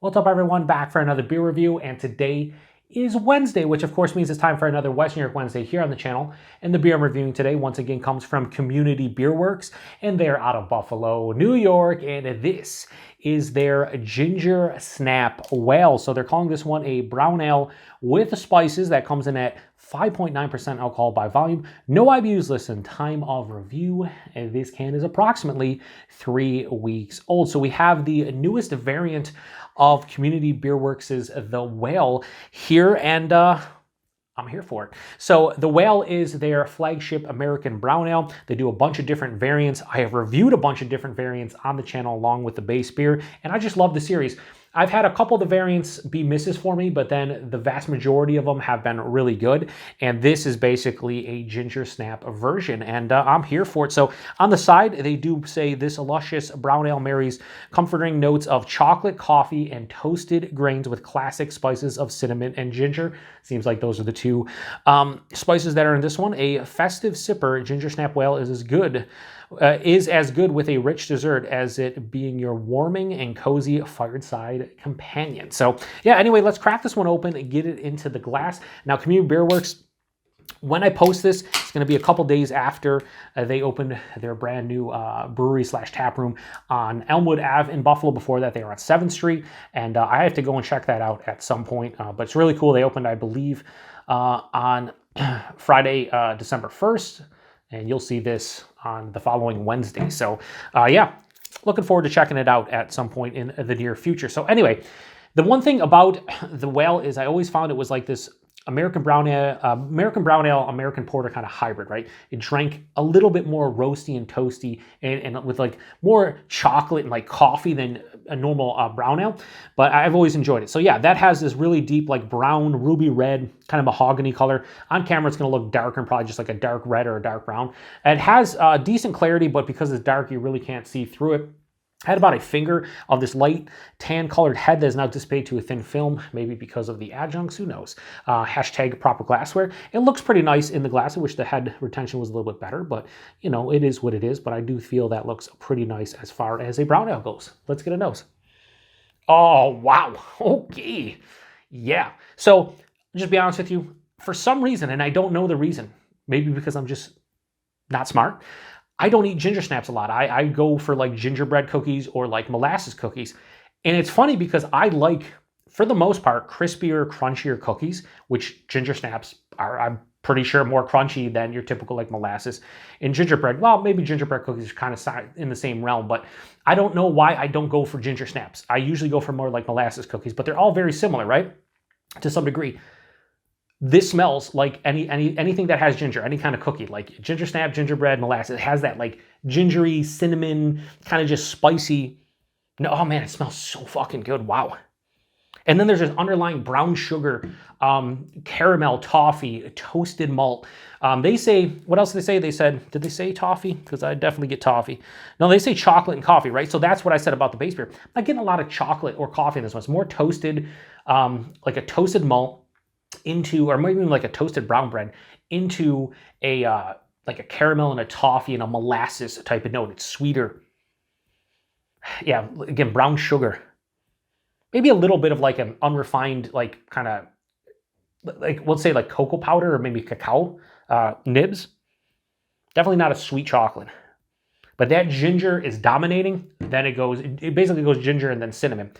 What's up, everyone? Back for another beer review, and today is Wednesday, which of course means it's time for another West New York Wednesday here on the channel. And the beer I'm reviewing today once again comes from Community Beer Works, and they're out of Buffalo, New York, and this is their Ginger Snap Whale. So they're calling this one a brown ale with the spices that comes in at 5.9% alcohol by volume. No IBUs listed. Time of review, and this can is approximately 3 weeks old. So we have the newest variant of Community Beer Works' The Whale here, and I'm here for it. So the Whale is their flagship American brown ale. They do a bunch of different variants. I have reviewed a bunch of different variants on the channel along with the base beer, and I just love the series. I've had a couple of the variants be misses for me, but then the vast majority of them have been really good. And this is basically a ginger snap version, and I'm here for it. So on the side, they do say this luscious brown ale marries comforting notes of chocolate, coffee, and toasted grains with classic spices of cinnamon and ginger. Seems like those are the two spices that are in this one. A festive sipper ginger snap whale is as good with a rich dessert as it being your warming and cozy fireside companion. So yeah, anyway, let's crack this one open and get it into the glass. Now, Community Beer Works, when I post this, it's going to be a couple days after they opened their brand new brewery slash tap room on Elmwood Ave in Buffalo. Before that, they were on 7th Street, and I have to go and check that out at some point. But it's really cool. They opened, I believe, on Friday, December 1st, and you'll see this on the following Wednesday. So yeah, looking forward to checking it out at some point in the near future. So anyway, the one thing about the Whale is I always found it was like this American brown ale, American porter kind of hybrid, right? It drank a little bit more roasty and toasty and with like more chocolate and like coffee than a normal brown ale, but I've always enjoyed it. So yeah, that has this really deep like brown, ruby red, kind of mahogany color. On camera, it's gonna look darker and probably just like a dark red or a dark brown. It has decent clarity, but because it's dark, you really can't see through it. I had about a finger of this light tan colored head that is now dissipated to a thin film, maybe because of the adjuncts, who knows. Hashtag proper glassware. It looks pretty nice in the glass. I wish the head retention was a little bit better, but you know, it is what it is. But I do feel that looks pretty nice as far as a brown ale goes. Let's get a nose. Oh, wow. Okay. Yeah. So just be honest with you, for some reason, and I don't know the reason, maybe because I'm just not smart, I don't eat ginger snaps a lot. I go for like gingerbread cookies or like molasses cookies. And it's funny because I like, for the most part, crispier, crunchier cookies, which ginger snaps are, I'm pretty sure, more crunchy than your typical like molasses. And gingerbread, well, maybe gingerbread cookies are kind of in the same realm, but I don't know why I don't go for ginger snaps. I usually go for more like molasses cookies, but they're all very similar, right? To some degree. This smells like anything that has ginger, any kind of cookie, like ginger snap, gingerbread, molasses. It has that like gingery, cinnamon, kind of just spicy. No, oh man, it smells so fucking good. Wow. And then there's this underlying brown sugar, caramel, toffee, toasted malt. They say, what else did they say? They said, did they say toffee? Because I definitely get toffee. No, they say chocolate and coffee, right? So that's what I said about the base beer. I'm not getting a lot of chocolate or coffee in this one. It's more toasted, like a toasted malt into, or maybe even like a toasted brown bread into a like a caramel and a toffee and a molasses type of note. It's sweeter. Yeah, again, brown sugar. Maybe a little bit of like an unrefined, like kind of like, let's say like cocoa powder or maybe cacao nibs. Definitely not a sweet chocolate. But that ginger is dominating. Then it basically goes ginger and then cinnamon.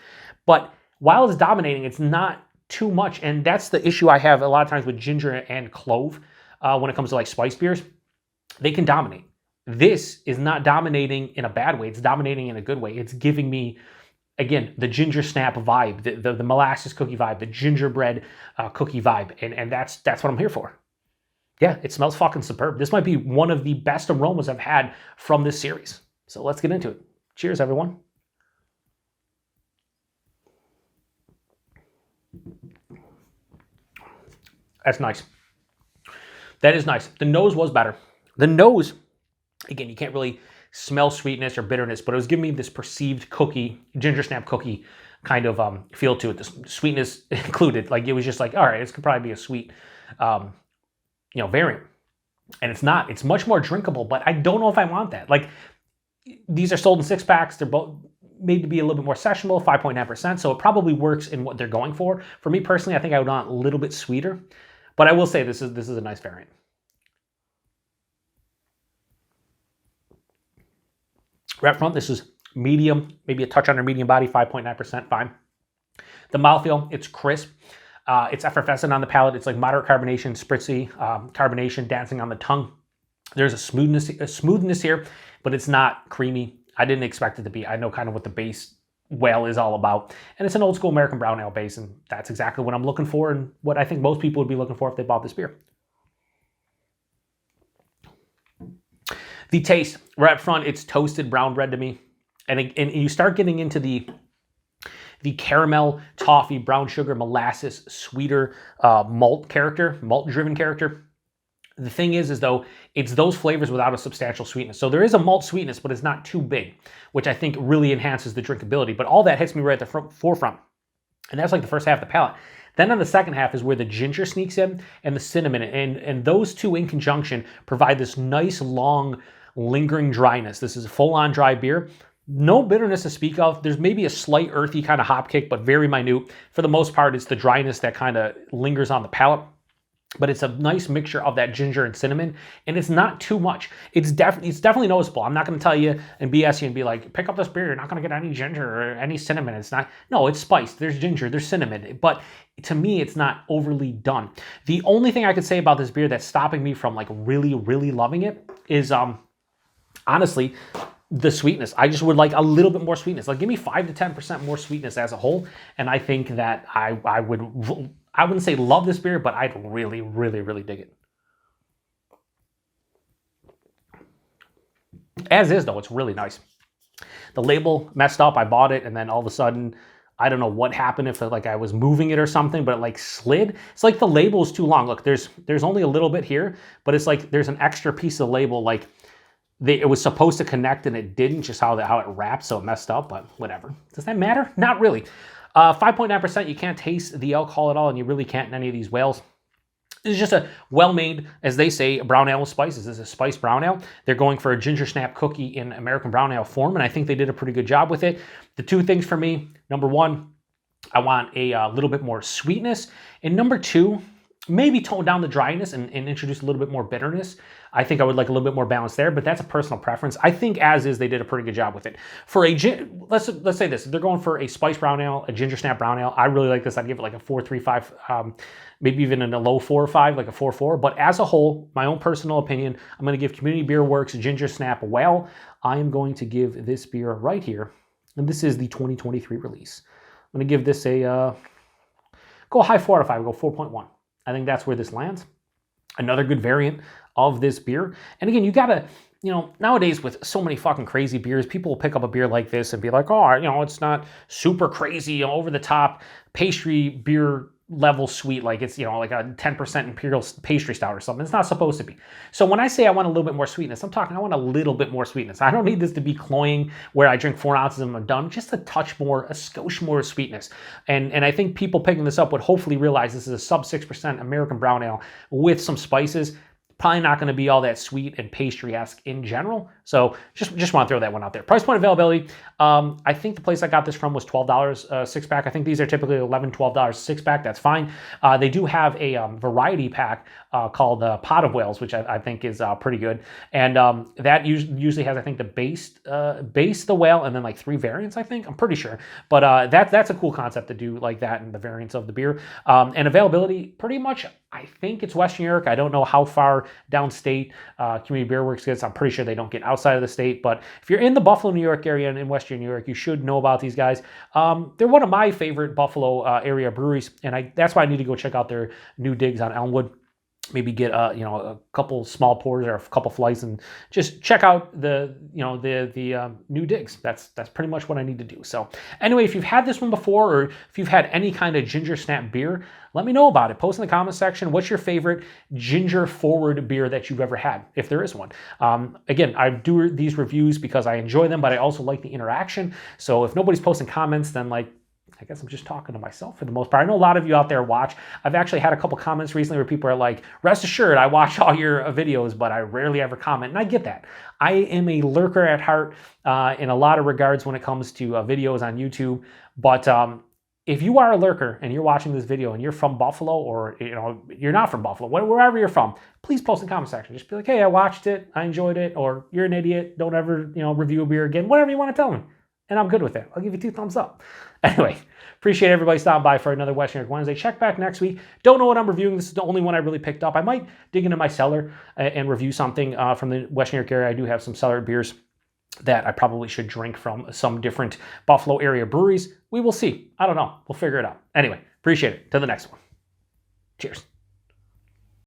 But while it's dominating, it's not too much, and that's the issue I have a lot of times with ginger and clove when it comes to like spice beers. They can dominate. This is not dominating in a bad way. It's dominating in a good way. It's giving me, again, the ginger snap vibe, the molasses cookie vibe, the gingerbread cookie vibe, and that's what I'm here for. Yeah, it smells fucking superb. This might be one of the best aromas I've had from this series. So let's get into it. Cheers, everyone. That's nice. That is nice. The nose was better. The nose, again, you can't really smell sweetness or bitterness, but it was giving me this perceived cookie, ginger snap cookie kind of feel to it. The sweetness included. Like it was just like, all right, this could probably be a sweet, variant. And it's not. It's much more drinkable, but I don't know if I want that. Like these are sold in 6-packs. They're both made to be a little bit more sessionable, 5.9%. So it probably works in what they're going for. For me personally, I think I would want a little bit sweeter, but I will say this is a nice variant. Right up front, this is medium, maybe a touch under medium body, 5.9%, fine. The mouthfeel, it's crisp. It's effervescent on the palate. It's like moderate carbonation, spritzy carbonation dancing on the tongue. There's a smoothness here, but it's not creamy. I didn't expect it to be. I know kind of what the base well is all about. And it's an old school American brown ale base, and that's exactly what I'm looking for and what I think most people would be looking for if they bought this beer. The taste, right up front, it's toasted brown bread to me. And you start getting into the caramel, toffee, brown sugar, molasses, sweeter malt-driven character. The thing is though, it's those flavors without a substantial sweetness. So there is a malt sweetness, but it's not too big, which I think really enhances the drinkability. But all that hits me right at the forefront. And that's like the first half of the palate. Then on the second half is where the ginger sneaks in and the cinnamon. And those two in conjunction provide this nice, long, lingering dryness. This is a full-on dry beer. No bitterness to speak of. There's maybe a slight earthy kind of hop kick, but very minute. For the most part, it's the dryness that kind of lingers on the palate. But it's a nice mixture of that ginger and cinnamon, and it's not too much. It's definitely noticeable. I'm not going to tell you and BS you and be like, pick up this beer, you're not going to get any ginger or any cinnamon. It's not. No, it's spiced. There's ginger, there's cinnamon, but to me, it's not overly done. The only thing I could say about this beer that's stopping me from like really, really loving it is honestly the sweetness. I just would like a little bit more sweetness. Like give me 5 to 10% more sweetness as a whole, and I think that I wouldn't say love this beer, but I'd really, really, really dig it. As is, though, it's really nice. The label messed up. I bought it, and then all of a sudden, I don't know what happened, if like I was moving it or something, but it like slid. It's like the label is too long. Look, there's only a little bit here, but it's like there's an extra piece of label. Like it was supposed to connect, and it didn't. Just how it wrapped, so it messed up. But whatever. Does that matter? Not really. 5.9%, you can't taste the alcohol at all, and you really can't in any of these whales. This is just a well-made, as they say, brown ale with spices. This is a spiced brown ale. They're going for a ginger snap cookie in American brown ale form, and I think they did a pretty good job with it. The two things for me, number one, I want a little bit more sweetness, and number two, maybe tone down the dryness and introduce a little bit more bitterness. I think I would like a little bit more balance there, but that's a personal preference. I think as is, they did a pretty good job with it. For a, let's say this, if they're going for a spiced brown ale, a ginger snap brown ale, I really like this. I'd give it like a 4.35, maybe even in a low 4 or 5, like a 4.4. But as a whole, my own personal opinion, I'm going to give Community Beer Works Ginger Snap a well. I am going to give this beer right here, and this is the 2023 release. I'm going to give this a, go a high 4 out of 5, go 4.1. I think that's where this lands. Another good variant of this beer. And again, you gotta, nowadays with so many fucking crazy beers, people will pick up a beer like this and be like, oh, it's not super crazy, over the top pastry beer level sweet, like it's, like a 10% imperial pastry stout or something. It's not supposed to be. So when I say I want a little bit more sweetness, I'm talking I want a little bit more sweetness. I don't need this to be cloying where I drink 4 ounces and I'm done. Just a touch more, a skosh more sweetness. And I think people picking this up would hopefully realize this is a sub 6% American brown ale with some spices. Probably not going to be all that sweet and pastry-esque in general. So just want to throw that one out there. Price point availability. I think the place I got this from was $12 six-pack. I think these are typically $11, $12 six-pack. That's fine. They do have a variety pack called Pot of Whales, which I think is pretty good. And that usually has, I think, the base, the whale, and then like 3 variants, I think. I'm pretty sure. But that's a cool concept to do like that and the variants of the beer. And availability, pretty much, I think it's Western New York. I don't know how far downstate Community Beer Works gets. I'm pretty sure they don't get outside of the state. But if you're in the Buffalo, New York area and in Western New York, you should know about these guys. They're one of my favorite Buffalo area breweries, and that's why I need to go check out their new digs on Elmwood. Maybe get a couple small pours or a couple flights and just check out the new digs. That's pretty much what I need to do. So anyway, if you've had this one before, or if you've had any kind of ginger snap beer, let me know about it. Post in the comments section. What's your favorite ginger forward beer that you've ever had, if there is one? Again, I do these reviews because I enjoy them, but I also like the interaction. So if nobody's posting comments, then I guess I'm just talking to myself for the most part. I know a lot of you out there watch. I've actually had a couple comments recently where people are like, rest assured, I watch all your videos, but I rarely ever comment. And I get that. I am a lurker at heart in a lot of regards when it comes to videos on YouTube. But if you are a lurker and you're watching this video and you're from Buffalo, or you're not from Buffalo, wherever you're from, please post in the comment section. Just be like, hey, I watched it, I enjoyed it, or you're an idiot, don't ever review a beer again, whatever you want to tell me. And I'm good with it. I'll give you 2 thumbs up. Anyway, appreciate everybody stopping by for another West New York Wednesday. Check back next week. Don't know what I'm reviewing. This is the only one I really picked up. I might dig into my cellar and review something from the West New York area. I do have some cellar beers that I probably should drink from some different Buffalo area breweries. We will see. I don't know. We'll figure it out. Anyway, appreciate it. To the next one. Cheers.